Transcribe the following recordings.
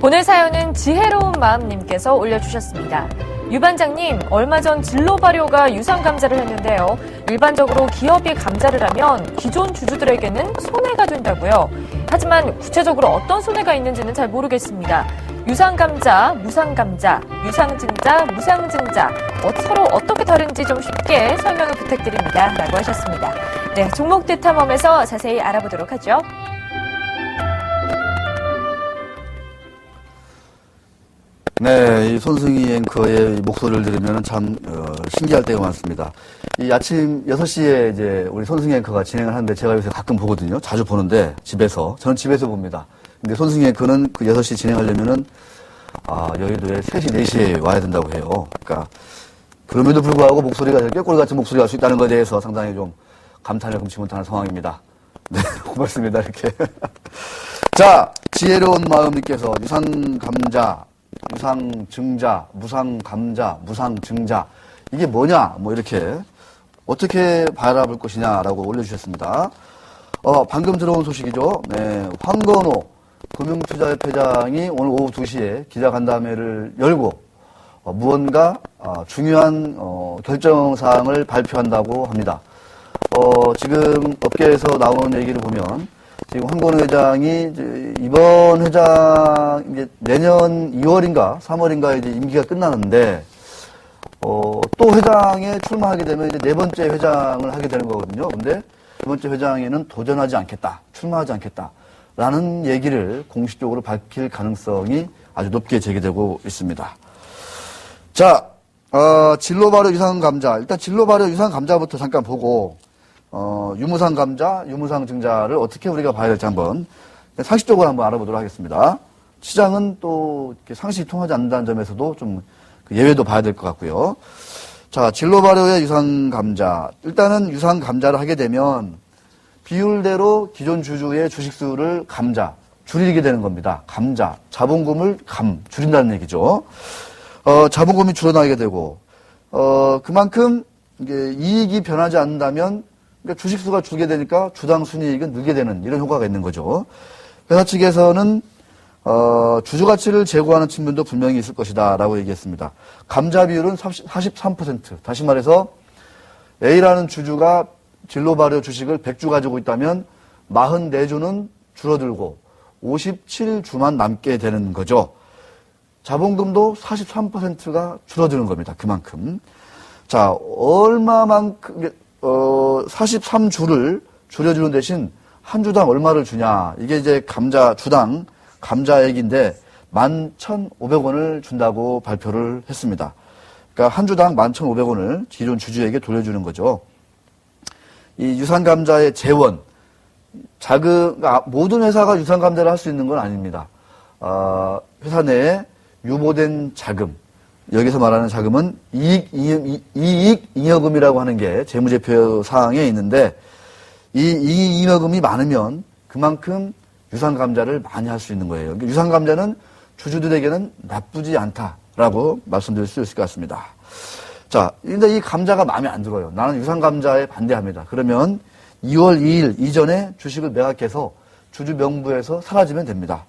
오늘 사연은 지혜로운 마음님께서 올려주셨습니다. 유반장님, 얼마 전 진로 발효가 유상 감자를 했는데요. 일반적으로 기업이 감자를 하면 기존 주주들에게는 손해가 된다고요. 하지만 구체적으로 어떤 손해가 있는지는 잘 모르겠습니다. 유상 감자, 무상 감자, 유상 증자, 무상 증자, 서로 어떻게 다른지 좀 쉽게 설명을 부탁드립니다. 라고 하셨습니다. 네, 종목대 탐험에서 자세히 알아보도록 하죠. 네, 이 손승희 앵커의 목소리를 들으면 참 신기할 때가 많습니다. 이 아침 6시에 이제 우리 손승희 앵커가 진행을 하는데 제가 요새 가끔 보거든요. 자주 보는데 집에서. 저는 집에서 봅니다. 근데 손승희 앵커는 그 6시 진행하려면은 여의도에 3시, 4시에 와야 된다고 해요. 그러니까 그럼에도 불구하고 목소리가 꾀꼬리 같은 목소리가 할 수 있다는 것에 대해서 상당히 좀 감탄을 금치 못하는 상황입니다. 네, 고맙습니다. 이렇게. 자, 지혜로운 마음님께서 유상 감자, 유상 증자, 무상 감자, 무상 증자. 이게 뭐냐? 뭐 이렇게 어떻게 바라볼 것이냐라고 올려주셨습니다. 방금 들어온 소식이죠. 네, 황건호 금융투자협회장이 오늘 오후 2시에 기자간담회를 열고 무언가 중요한 결정사항을 발표한다고 합니다. 지금 업계에서 나오는 얘기를 보면 지금 황건호 회장이 이번 회장 이제 내년 2월인가 3월인가 이제 임기가 끝나는데 또 회장에 출마하게 되면 이제 4번째 회장을 하게 되는 거거든요. 근데 2번째 회장에는 도전하지 않겠다, 출마하지 않겠다라는 얘기를 공식적으로 밝힐 가능성이 아주 높게 제기되고 있습니다. 자, 진로발효 유상 감자. 일단 진로발효 유상 감자부터 잠깐 보고 유무상 감자, 유무상 증자를 어떻게 우리가 봐야 될지 한번 상식적으로 한번 알아보도록 하겠습니다. 시장은 또 이렇게 상식이 통하지 않는다는 점에서도 좀 예외도 봐야 될 것 같고요. 자, 진로 발효의 유상 감자. 일단은 유상 감자를 하게 되면 비율대로 기존 주주의 주식수를 줄이게 되는 겁니다. 감자, 자본금을 줄인다는 얘기죠. 자본금이 줄어나게 되고 그만큼 이게 이익이 변하지 않는다면 그러니까 주식수가 줄게 되니까 주당 순이익은 늘게 되는 이런 효과가 있는 거죠. 회사 측에서는 주주가치를 제고하는 측면도 분명히 있을 것이다 라고 얘기했습니다. 감자 비율은 43%. 다시 말해서 A라는 주주가 진로발효 주식을 100주 가지고 있다면 44주는 줄어들고 57주만 남게 되는 거죠. 자본금도 43%가 줄어드는 겁니다. 그만큼. 자, 얼마만큼 43주를 줄여주는 대신 한 주당 얼마를 주냐. 이게 이제 주당 감자액인데 11,500원을 준다고 발표를 했습니다. 그러니까 한 주당 11,500원을 기존 주주에게 돌려주는 거죠. 이 유상감자의 재원, 모든 회사가 유상감자를 할 수 있는 건 아닙니다. 회사 내에 유보된 자금, 여기서 말하는 자금은 이익잉여금이라고 하는 게 재무제표 사항에 있는데 이 이익잉여금이 많으면 그만큼 유상감자를 많이 할 수 있는 거예요. 유상감자는 주주들에게는 나쁘지 않다라고 말씀드릴 수 있을 것 같습니다. 자, 근데 이 감자가 마음에 안 들어요. 나는 유상감자에 반대합니다. 그러면 2월 2일 이전에 주식을 매각해서 주주 명부에서 사라지면 됩니다.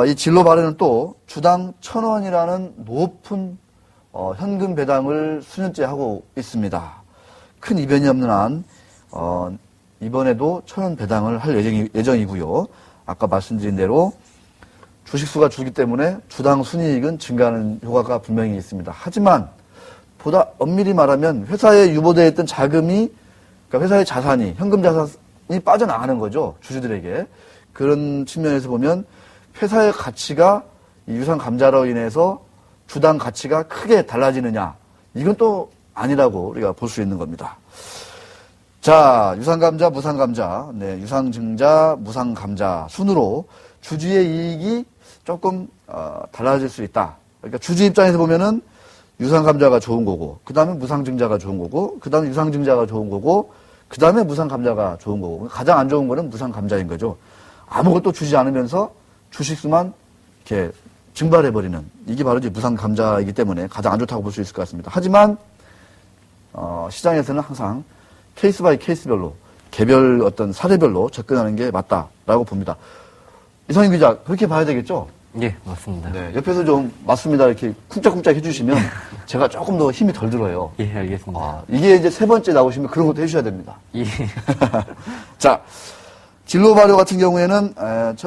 이 진로 발효는 또 주당 1,000원이라는 높은 현금 배당을 수년째 하고 있습니다. 큰 이변이 없는 한 이번에도 1,000원 배당을 할 예정이고요. 아까 말씀드린 대로 주식수가 줄기 때문에 주당 순이익은 증가하는 효과가 분명히 있습니다. 하지만 보다 엄밀히 말하면 회사에 유보되어 있던 자금이, 그러니까 회사의 자산이, 현금 자산이 빠져나가는 거죠. 주주들에게. 그런 측면에서 보면 회사의 가치가 이 유상 감자로 인해서 주당 가치가 크게 달라지느냐. 이건 또 아니라고 우리가 볼 수 있는 겁니다. 자, 유상감자, 무상감자, 네, 유상증자, 무상감자 순으로 주주의 이익이 조금 달라질 수 있다. 그러니까 주주 입장에서 보면은 유상감자가 좋은 거고, 그 다음에 무상증자가 좋은 거고, 그 다음에 유상증자가 좋은 거고, 그 다음에 무상감자가 좋은 거고, 가장 안 좋은 거는 무상감자인 거죠. 아무것도 주지 않으면서 주식수만 이렇게 증발해버리는, 이게 바로 이제 무상감자이기 때문에 가장 안 좋다고 볼 수 있을 것 같습니다. 하지만 시장에서는 항상 케이스 바이 케이스별로, 개별 어떤 사례별로 접근하는 게 맞다라고 봅니다. 이상윤 기자, 그렇게 봐야 되겠죠? 예, 맞습니다. 네, 옆에서 좀 맞습니다 이렇게 쿵짝쿵짝 해주시면 제가 조금 더 힘이 덜 들어요. 예, 알겠습니다. 이게 이제 세 번째 나오시면 그런 것도 해주셔야 됩니다. 예. 자, 진로 발효 같은 경우에는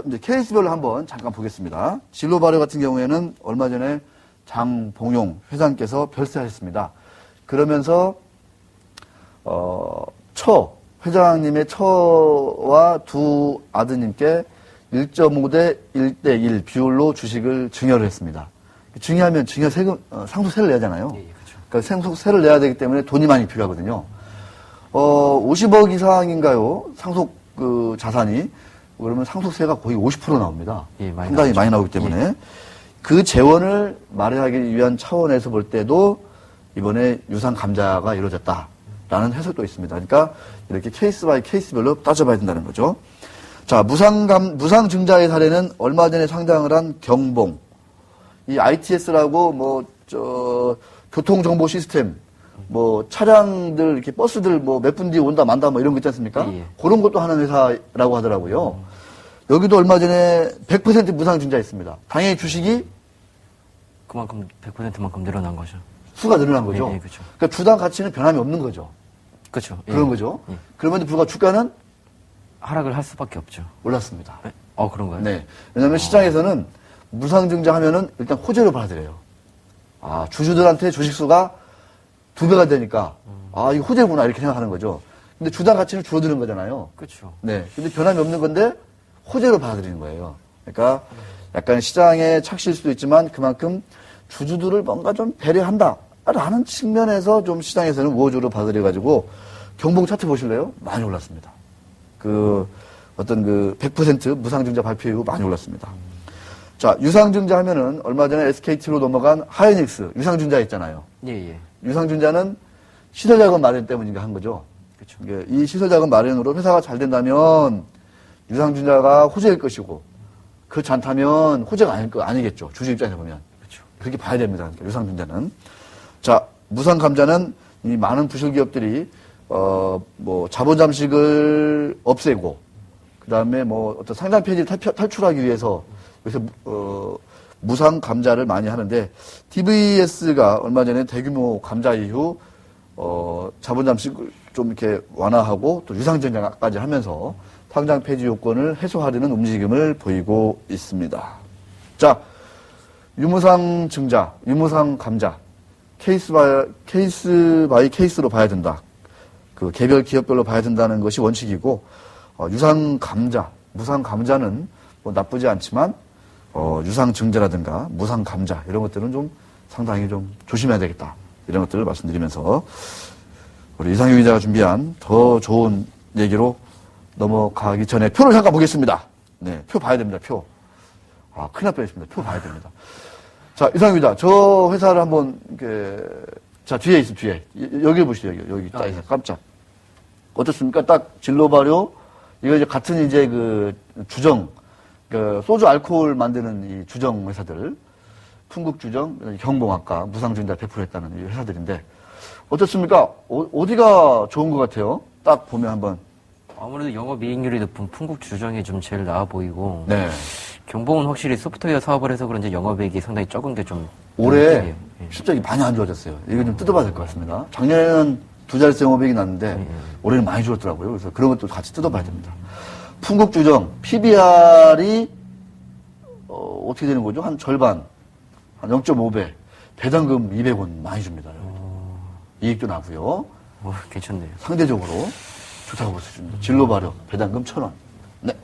이제 케이스별로 한번 잠깐 보겠습니다. 진로 발효 같은 경우에는 얼마 전에 장봉용 회장께서 별세하셨습니다. 그러면서 회장님의 처와 두 아드님께 1.5대 1대1 비율로 주식을 증여를 했습니다. 증여하면 증여 세금, 상속세를 내야 하잖아요. 예, 그렇죠. 그러니까 상속세를 내야 되기 때문에 돈이 많이 필요하거든요. 50억 이상인가요? 상속 그 자산이. 그러면 상속세가 거의 50% 나옵니다. 예, 많이 상당히 나오죠. 많이 나오기 때문에 예. 그 재원을 마련하기 위한 차원에서 볼 때도 이번에 유상 감자가 이루어졌다라는 해석도 있습니다. 그러니까 이렇게 케이스 바이 케이스별로 따져봐야 된다는 거죠. 자, 무상 증자의 사례는 얼마 전에 상장을 한 경봉. 이 ITS라고 교통정보 시스템, 차량들, 이렇게 버스들 몇 분 뒤에 온다 만다 이런 거 있지 않습니까? 예. 그런 것도 하는 회사라고 하더라고요. 여기도 얼마 전에 100% 무상 증자했습니다. 당연히 주식이 그만큼 100%만큼 늘어난 거죠. 수가 늘어난 거죠. 예, 그렇죠. 그러니까 주당 가치는 변함이 없는 거죠. 그렇죠. 예. 그런 거죠. 예. 그럼에도 불구하고 주가는 하락을 할 수밖에 없죠. 올랐습니다. 네? 그런가요? 네. 왜냐하면 시장에서는 무상증자 하면은 일단 호재로 받아들여요. 주주들한테 주식수가 2배가 되니까, 이거 호재구나, 이렇게 생각하는 거죠. 근데 주당 가치는 줄어드는 거잖아요. 그렇죠. 네. 근데 변함이 없는 건데, 호재로 받아들이는 거예요. 그러니까, 약간 시장에 착실 수도 있지만, 그만큼 주주들을 뭔가 좀 배려한다. 라는 측면에서 좀 시장에서는 우호적으로 받아들여가지고, 경봉 차트 보실래요? 많이 올랐습니다. 100% 무상증자 발표 이후 많이 올랐습니다. 자, 유상증자 하면은 얼마 전에 SKT로 넘어간 하이닉스 유상증자 있잖아요. 예, 예. 유상증자는 시설자금 마련 때문인가 한 거죠. 그렇죠. 이 시설자금 마련으로 회사가 잘 된다면 유상증자가 호재일 것이고 그렇지 않다면 호재가 아니겠죠. 주주 입장에서 보면. 그렇죠. 그렇게 봐야 됩니다. 그러니까 유상증자는. 자, 무상감자는 이 많은 부실기업들이 자본 잠식을 없애고, 그 다음에 어떤 상장 폐지를 탈출하기 위해서, 그래서, 무상 감자를 많이 하는데, DVS가 얼마 전에 대규모 감자 이후, 자본 잠식을 좀 이렇게 완화하고, 또 유상증자까지 하면서, 상장 폐지 요건을 해소하려는 움직임을 보이고 있습니다. 자, 유무상 증자, 유무상 감자, 케이스 바이 케이스로 봐야 된다. 개별 기업별로 봐야 된다는 것이 원칙이고, 유상 감자, 무상 감자는 나쁘지 않지만, 유상 증자라든가 무상 감자, 이런 것들은 좀 상당히 좀 조심해야 되겠다. 이런 것들을 말씀드리면서, 우리 이상규 기자가 준비한 더 좋은 얘기로 넘어가기 전에 표를 잠깐 보겠습니다. 네, 표 봐야 됩니다, 표. 큰일 날 뻔했습니다. 표 봐야 됩니다. 자, 이상규 기자, 저 회사를 한번, 자, 뒤에 있어, 뒤에. 여기 보시죠, 여기 딱 있어, 깜짝. 어떻습니까? 딱 진로 발효, 이거 이제 같은 이제 주정, 소주 알코올 만드는 이 주정 회사들, 풍국주정, 경봉 아까 무상증자 100% 했다는 이 회사들인데, 어떻습니까? 어디가 좋은 것 같아요? 딱 보면 한번. 아무래도 영업이익률이 높은 풍국주정이 좀 제일 나아 보이고, 네. 경봉은 확실히 소프트웨어 사업을 해서 그런지 영업이익이 상당히 적은 게 좀 올해 예. 실적이 많이 안 좋아졌어요. 이거 좀 뜯어봐야 될 것 같습니다. 작년에는 2자릿수 영업이익이 났는데 올해는 많이 줄었더라고요. 그래서 그런 것도 같이 뜯어봐야 됩니다. 풍국주정 PBR이 어떻게 되는 거죠? 한 절반, 한 0.5배, 배당금 200원 많이 줍니다. 이익도 나고요. 괜찮네요. 상대적으로 좋다고 볼 수 있습니다. 진로 발효, 배당금 1,000원. 네.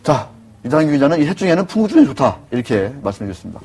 자, 이상규 기자는 이 셋 중에는 풍국주정이 좋다. 이렇게 말씀해 주셨습니다.